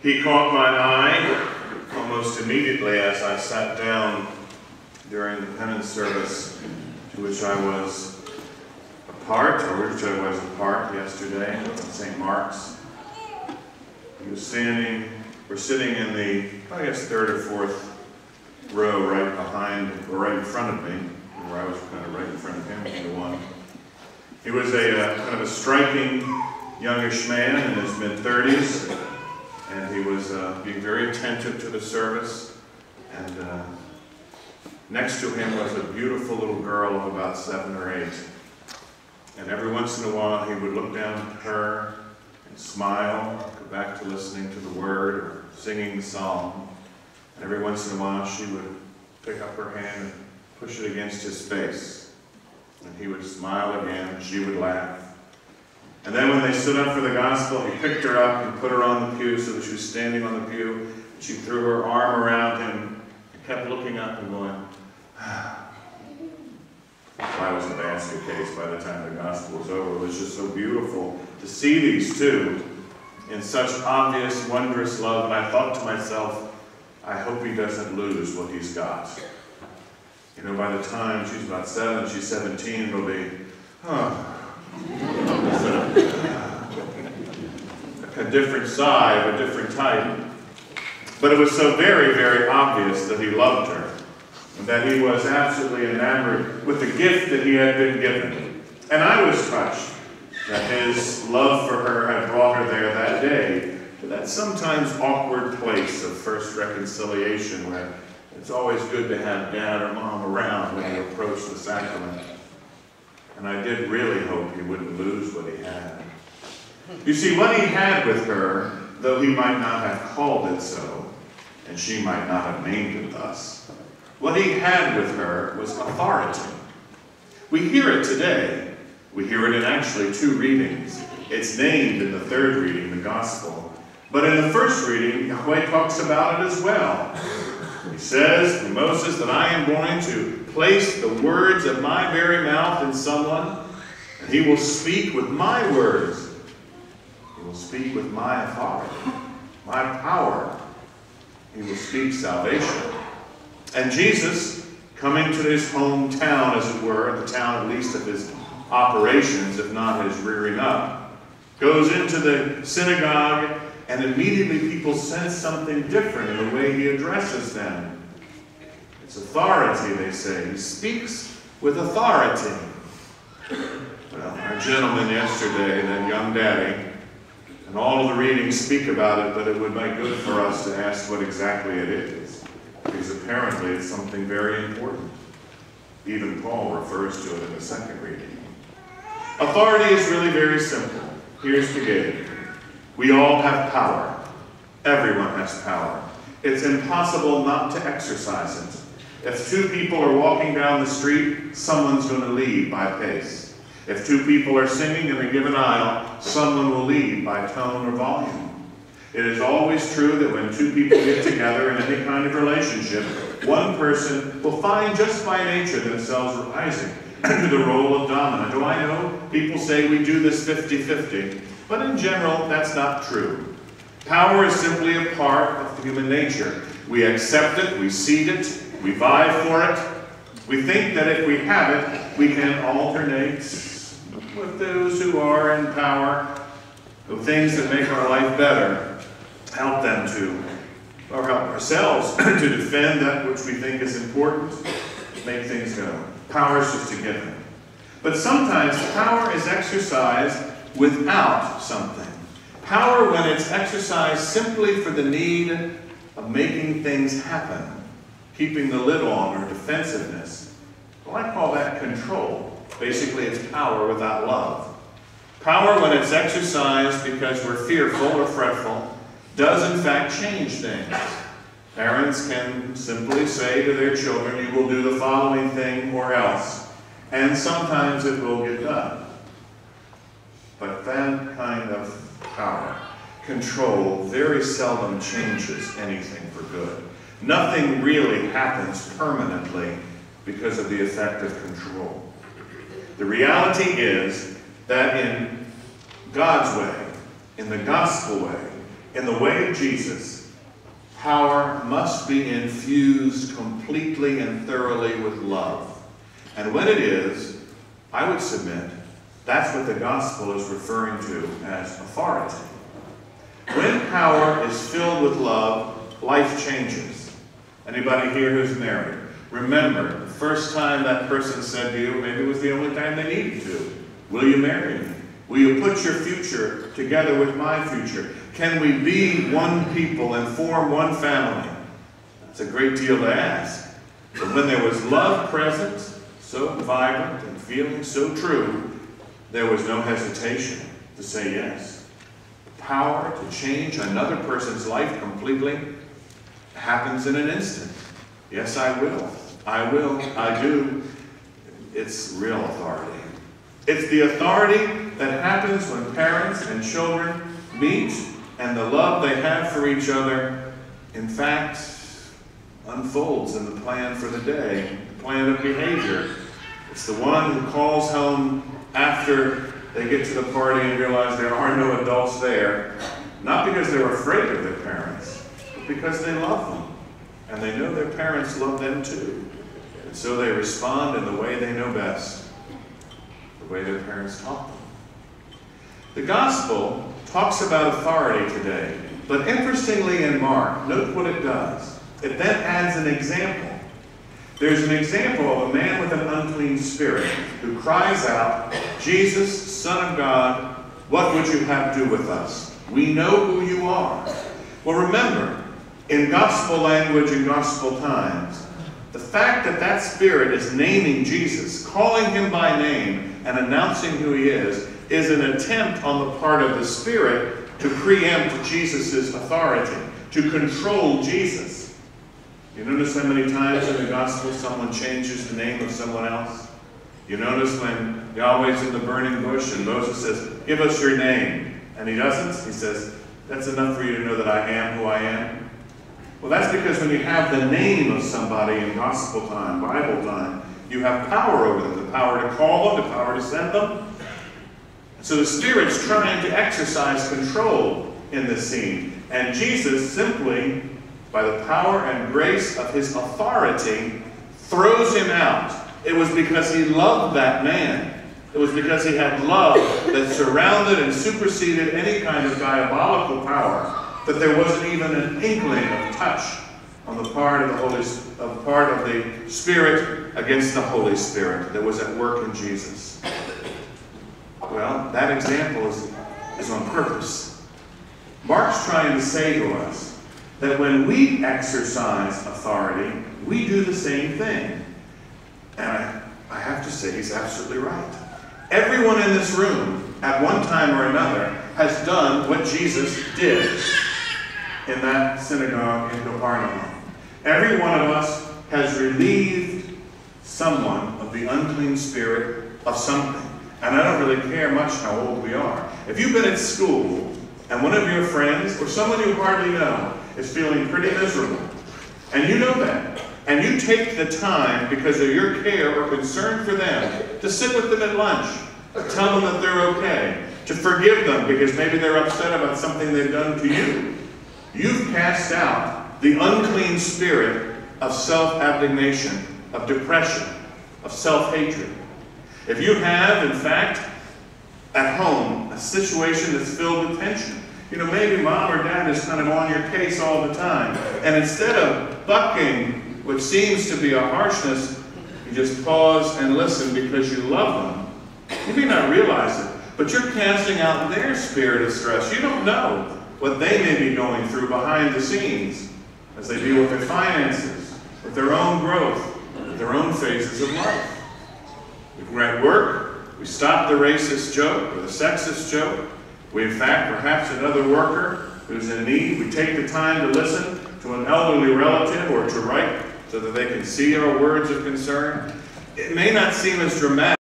He caught my eye almost immediately as I sat down during the penance service to which I was a part yesterday at St. Mark's. He was standing, we're sitting in the, I guess, third or fourth row right behind, or right in front of me, where I was kind of right in front of him, either one. He was a kind of a striking youngish man in his mid-30s, and he was being very attentive to the service. And next to him was a beautiful little girl of about 7 or 8. And every once in a while he would look down at her and smile, go back to listening to the word or singing the psalm. And every once in a while she would pick up her hand and push it against his face. And he would smile again, and she would laugh. And then when they stood up for the gospel, he picked her up and put her on the pew so that she was standing on the pew. She threw her arm around him and kept looking up and going, I was a basket case by the time the gospel was over. It was just so beautiful to see these two in such obvious, wondrous love. And I thought to myself, I hope he doesn't lose what he's got. You know, by the time she's about 7, she's 17, it'll be, a different side, a different type. But it was so very, very obvious that he loved her, and that he was absolutely enamored with the gift that he had been given. And I was touched that his love for her had brought her there that day to that sometimes awkward place of first reconciliation where it's always good to have Dad or Mom around when you approach the sacrament. And I did really hope he wouldn't lose what he had. You see, what he had with her, though he might not have called it so, and she might not have named it thus, what he had with her was authority. We hear it today. We hear it in actually 2 readings. It's named in the 3rd reading, the Gospel. But in the 1st reading, Yahweh talks about it as well. He says to Moses that I am going to place the words of my very mouth in someone, and he will speak with my words. He will speak with my authority, my power. He will speak salvation. And Jesus, coming to his hometown, as it were, the town at least of his operations, if not his rearing up, goes into the synagogue, and immediately people sense something different in the way he addresses them. It's authority, they say. He speaks with authority. Well, our gentleman yesterday, that young daddy, and all of the readings speak about it, but it would make good for us to ask what exactly it is. Because apparently it's something very important. Even Paul refers to it in the 2nd reading. Authority is really very simple. Here's the gate. We all have power. Everyone has power. It's impossible not to exercise it. If 2 people are walking down the street, someone's going to lead by pace. If 2 people are singing in a given aisle, someone will lead by tone or volume. It is always true that when 2 people get together in any kind of relationship, one person will find just by nature themselves rising to the role of dominant. Do I know people say we do this 50-50, but in general, that's not true. Power is simply a part of human nature. We accept it, we seed it, we vie for it. We think that if we have it, we can alternate with those who are in power, the things that make our life better, help them to, or help ourselves to defend that which we think is important, make things go. Power is just a given. But sometimes power is exercised without something. Power, when it's exercised simply for the need of making things happen, keeping the lid on, or defensiveness, well, I call that control. Basically, it's power without love. Power, when it's exercised because we're fearful or fretful, does in fact change things. Parents can simply say to their children, you will do the following thing or else, and sometimes it will get done. But that kind of power, control, very seldom changes anything for good. Nothing really happens permanently because of the effect of control. The reality is that in God's way, in the gospel way, in the way of Jesus, power must be infused completely and thoroughly with love. And when it is, I would submit, that's what the gospel is referring to as authority. When power is filled with love, life changes. Anybody here who's married? Remember, the first time that person said to you, maybe it was the only time they needed to, will you marry me? Will you put your future together with my future? Can we be one people and form one family? That's a great deal to ask. But when there was love present, so vibrant and feeling so true, there was no hesitation to say yes. Power to change another person's life completely happens in an instant. Yes, I will. I will. I do. It's real authority. It's the authority that happens when parents and children meet and the love they have for each other, in fact, unfolds in the plan for the day, the plan of behavior. It's the one who calls home after they get to the party and realize there are no adults there, not because they're afraid of their parents, but because they love them. And they know their parents love them too. And so they respond in the way they know best, the way their parents taught them. The gospel talks about authority today, but interestingly in Mark, note what it does. It then adds an example. There's an example of a man with an unclean spirit who cries out, "Jesus, Son of God, what would you have to do with us? We know who you are." Well, remember, in gospel language and gospel times, the fact that that spirit is naming Jesus, calling him by name, and announcing who he is an attempt on the part of the spirit to preempt Jesus' authority, to control Jesus. You notice how many times in the gospel someone changes the name of someone else? You notice when Yahweh's in the burning bush and Moses says, "Give us your name." And he doesn't. He says, "That's enough for you to know that I am who I am." Well, that's because when you have the name of somebody in gospel time, Bible time, you have power over them, the power to call them, the power to send them. So the Spirit's trying to exercise control in this scene. And Jesus simply, by the power and grace of his authority, throws him out. It was because he loved that man. It was because he had love that surrounded and superseded any kind of diabolical power, that there wasn't even an inkling of touch on the part of the Spirit against the Holy Spirit that was at work in Jesus. Well, that example is on purpose. Mark's trying to say to us that when we exercise authority, we do the same thing. And I have to say, he's absolutely right. Everyone in this room, at one time or another, has done what Jesus did in that synagogue in Capernaum. Every one of us has relieved someone of the unclean spirit of something. And I don't really care much how old we are. If you've been at school and one of your friends or someone you hardly know is feeling pretty miserable, and you know that, and you take the time because of your care or concern for them to sit with them at lunch, to tell them that they're okay, to forgive them because maybe they're upset about something they've done to you, you've cast out the unclean spirit of self-abnegation, of depression, of self-hatred. If you have, in fact, at home, a situation that's filled with tension, you know, maybe mom or dad is kind of on your case all the time, and instead of bucking what seems to be a harshness, you just pause and listen because you love them. You may not realize it, but you're casting out their spirit of stress. You don't know what they may be going through behind the scenes as they deal with their finances, with their own growth, with their own phases of life. We're at work, we stop the racist joke or the sexist joke. We, in fact, perhaps another worker who's in need, we take the time to listen to an elderly relative or to write so that they can see our words of concern. It may not seem as dramatic